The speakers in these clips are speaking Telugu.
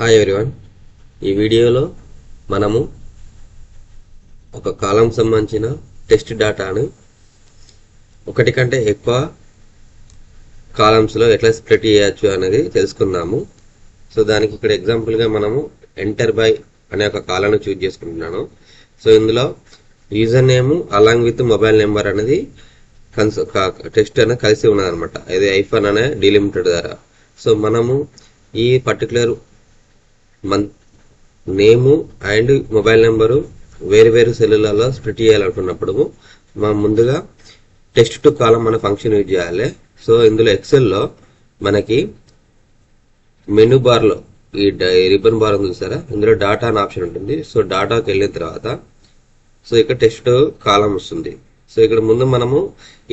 Hi everyone. ఈ వీడియోలో మనము ఒక కాలం సంబంధించిన టెస్ట్ డేటాను ఒకటి కంటే ఎక్కువ కాలమ్స్లో ఎట్లా స్ప్లిట్ చేయొచ్చు అనేది తెలుసుకుందాము. సో దానికి ఇక్కడ ఎగ్జాంపుల్గా మనము ఎంటర్ బై అనే ఒక కాలాన్ని చూజ్ చేసుకుంటున్నాను. సో ఇందులో user name along with mobile number అనేది టెస్ట్ అనేది కలిసి ఉన్నదనమాట. ఇది ఐఫోన్ అనే డీలిమిటెడ్ ద్వారా. సో మనము ఈ particular name and mobile number వేరు వేరు సెల్లులలో స్ప్లిట్ చేయాలనుకున్నప్పుడు మనం ముందుగా టెస్ట్ టు కాలం మన ఫంక్షన్ యూజ్ చేయాలి. సో ఇందులో ఎక్సెల్లో మనకి మెనూ బార్లో ఈ రిబ్బన్ బార్ ఉంది చూసారా, ఇందులో డాటా అనే ఆప్షన్ ఉంటుంది. సో డాటాకి వెళ్ళిన తర్వాత సో ఇక్కడ టెస్ట్ కాలం వస్తుంది. సో ఇక్కడ ముందు మనము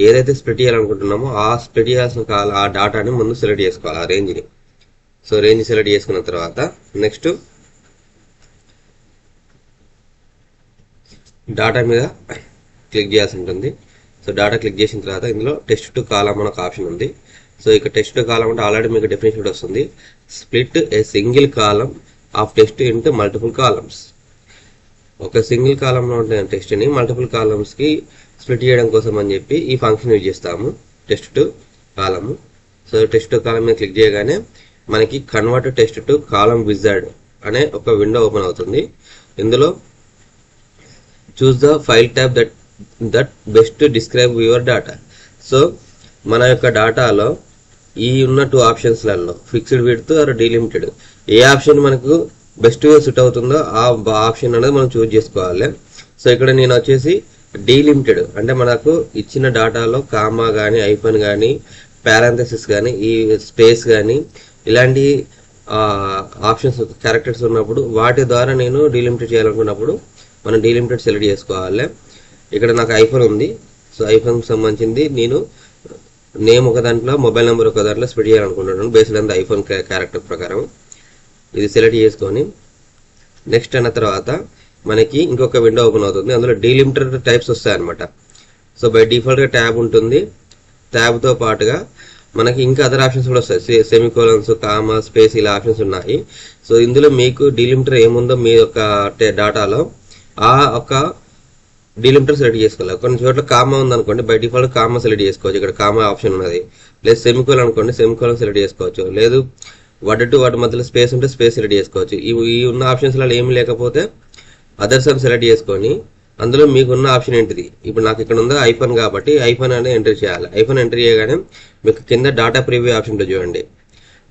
ఏదైతే స్ప్లిట్ చేయాలనుకుంటున్నామో ఆ స్ప్లిట్ చేయాల్సిన ఆ డాటాని ముందు సెలెక్ట్ చేసుకోవాలి, ఆ రేంజ్ని. సో రేంజ్ సెలెక్ట్ చేసుకున్న తర్వాత నెక్స్ట్ డాటా మీద క్లిక్ చేయాల్సి ఉంటుంది. సో డాటా క్లిక్ చేసిన తర్వాత ఇందులో టెస్ట్ టు కాలం అనే ఒక ఆప్షన్ ఉంది. సో ఇక్కడ టెస్ట్ టు కాలం అంటే ఆల్రెడీ మీకు డెఫినేషన్ వస్తుంది, split a single column of test into multiple columns. ఒక సింగిల్ కాలంలో ఉండే టెస్ట్ని మల్టిపుల్ కాలమ్స్కి స్ప్లిట్ చేయడం కోసం అని చెప్పి ఈ ఫంక్షన్ యూజ్ చేస్తాము, text to column. So text to column మీద క్లిక్ చేయగానే మనకి convert text to column wizard అనే ఒక విండో ఓపెన్ అవుతుంది. ఇందులో choose the file tab that best describe your data. So మన యొక్క డాటాలో ఈ ఉన్న టూ ఆప్షన్స్లలో ఫిక్స్డ్ విడ్త్ ఆర్ డీలిమిటెడ్ ఏ ఆప్షన్ మనకు బెస్ట్గా సూట్ అవుతుందో ఆ ఆప్షన్ అనేది మనం చూస్ చేసుకోవాలి. సో ఇక్కడ నేను వచ్చేసి డీలిమిటెడ్ అంటే మనకు ఇచ్చిన డాటాలో కామా కానీ ఐఫోన్ కానీ పారాంథసిస్ కానీ ఈ స్పేస్ కానీ ఇలాంటి ఆప్షన్స్ క్యారెక్టర్స్ ఉన్నప్పుడు వాటి ద్వారా నేను డీలిమిటెడ్ చేయాలనుకున్నప్పుడు మనం డీలిమిటెడ్ సెలెక్ట్ చేసుకోవాలి. ఇక్కడ నాకు ఐఫోన్ ఉంది. సో ఐఫోన్కి సంబంధించింది నేను నేమ్ ఒక దాంట్లో మొబైల్ నెంబర్ ఒక దాంట్లో స్ప్లిట్ చేయాలనుకుంటున్నాను based on the iPhone character ప్రకారం. ఇది సెలెక్ట్ చేసుకొని నెక్స్ట్ అన్న తర్వాత మనకి ఇంకొక విండో ఓపెన్ అవుతుంది. అందులో డీలిమిటెడ్ టైప్స్ వస్తాయి అనమాట. సో బై డిఫాల్ట్గా ట్యాబ్ ఉంటుంది. ట్యాబ్తో పాటుగా మనకి ఇంకా అదర్ ఆప్షన్స్ కూడా వస్తాయి, సెమికోలన్స్, కామా, స్పేస్ ఇలా ఆప్షన్స్ ఉన్నాయి. సో ఇందులో మీకు డీలిమిటర్ ఏముందో మీ యొక్క డాటాలో ఆ ఒక డీలిమిటర్ సెలెక్ట్ చేసుకోవాలి. కొన్ని చోట్ల కామా ఉందనుకోండి, బై డిఫాల్ట్ కామా సెలెక్ట్ చేసుకోవచ్చు, ఇక్కడ కామా ఆప్షన్ ఉన్నది. లేదు సెమికోలన్ అనుకోండి, సెమికోలన్ సెలెక్ట్ చేసుకోవచ్చు. లేదు వాటి టు వాటి మధ్యలో స్పేస్ ఉంటే స్పేస్ సెలెక్ట్ చేసుకోవచ్చు. ఈ ఉన్న ఆప్షన్స్లలో ఏమి లేకపోతే అదర్స్ అని సెలెక్ట్ చేసుకొని అందులో మీకున్న ఆప్షన్ ఏంటిది, ఇప్పుడు నాకు ఇక్కడ ఉందో ఐఫోన్ కాబట్టి ఐఫోన్ అనేది ఎంటర్ చేయాలి. ఐఫోన్ ఎంటర్ చేయగానే మీకు కింద డాటా ప్రివ్యూ ఆప్షన్ ఉంటుంది చూడండి.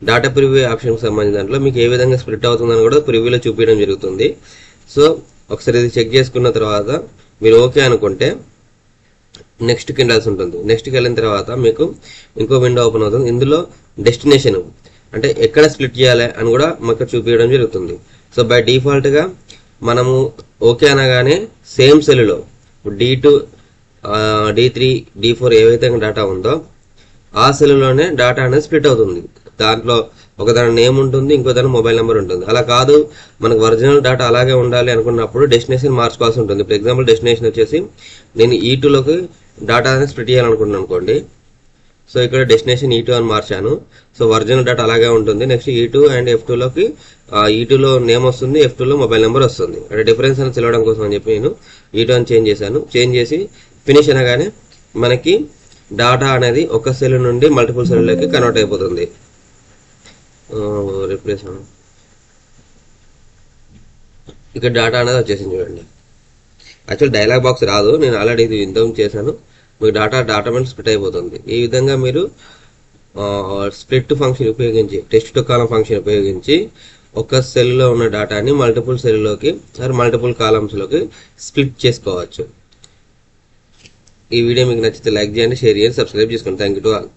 డాటా ప్రివ్యూ ఆప్షన్కి సంబంధించిన దాంట్లో మీకు ఏ విధంగా స్ప్లిట్ అవుతుందని కూడా ప్రివ్యూలో చూపించడం జరుగుతుంది. సో ఒకసారి ఇది చెక్ చేసుకున్న తర్వాత మీరు ఓకే అనుకుంటే నెక్స్ట్కి వెళ్ళాల్సి ఉంటుంది. నెక్స్ట్కి వెళ్ళిన తర్వాత మీకు ఇంకో విండో ఓపెన్ అవుతుంది. ఇందులో డెస్టినేషన్ అంటే ఎక్కడ స్ప్లిట్ చేయాలి అని కూడా మాకు చూపించడం జరుగుతుంది. సో బై డిఫాల్ట్గా మనము ఓకే అనగానే సేమ్ సెల్లో D2, D3, D4 ఏవైతే డాటా ఉందో ఆ సెల్లోనే డాటా అనేది స్ప్లిట్ అవుతుంది. దాంట్లో ఒక దాని నేమ్ ఉంటుంది, ఇంకో దాని మొబైల్ నెంబర్ ఉంటుంది. అలా కాదు మనకు ఒరిజినల్ డాటా అలాగే ఉండాలి అనుకున్నప్పుడు డెస్టినేషన్ మార్చుకోవాల్సి ఉంటుంది. ఇప్పుడు ఎగ్జాంపుల్ డెస్టినేషన్ వచ్చేసి నేను E2లోకి డాటా అనేది స్ప్లిట్ చేయాలనుకుంటున్నాను అనుకోండి. సో ఇక్కడ డెస్టినేషన్ E2 అని మార్చాను. సో ఒరిజినల్ డాటా అలాగే ఉంటుంది. నెక్స్ట్ E2 అండ్ F2లోకి E2లో నేమ్ వస్తుంది, F2లో మొబైల్ నెంబర్ వస్తుంది. అంటే డిఫరెన్స్ అని తెలవడం కోసం అని చెప్పి నేను E2 అని చేంజ్ చేశాను. చేంజ్ చేసి ఫినిష్ అనగానే మనకి డాటా అనేది ఒక సెల్ నుండి మల్టిపుల్ సెల్లోకి కన్వర్ట్ అయిపోతుంది. రిప్లేస్ ఇక్కడ డాటా అనేది వచ్చేసింది చూడండి. యాక్చువల్ డైలాగ్ బాక్స్ రాదు, నేను ఆల్రెడీ ఇది ఇంతకు చేశాను. మీకు డాటా మీద స్ప్లిట్ అయిపోతుంది. ఈ విధంగా మీరు స్ప్లిట్ ఫంక్షన్ ఉపయోగించి టెస్ట్ టు కాలం ఫంక్షన్ ఉపయోగించి ఒక సెల్లో ఉన్న డాటాని మల్టిపుల్ సెల్లోకి మల్టిపుల్ కాలమ్స్లోకి స్ప్లిట్ చేసుకోవచ్చు. ఈ వీడియో మీకు నచ్చితే లైక్ చేయండి, షేర్ చేయండి, సబ్స్క్రైబ్ చేసుకోండి. Thank you to all.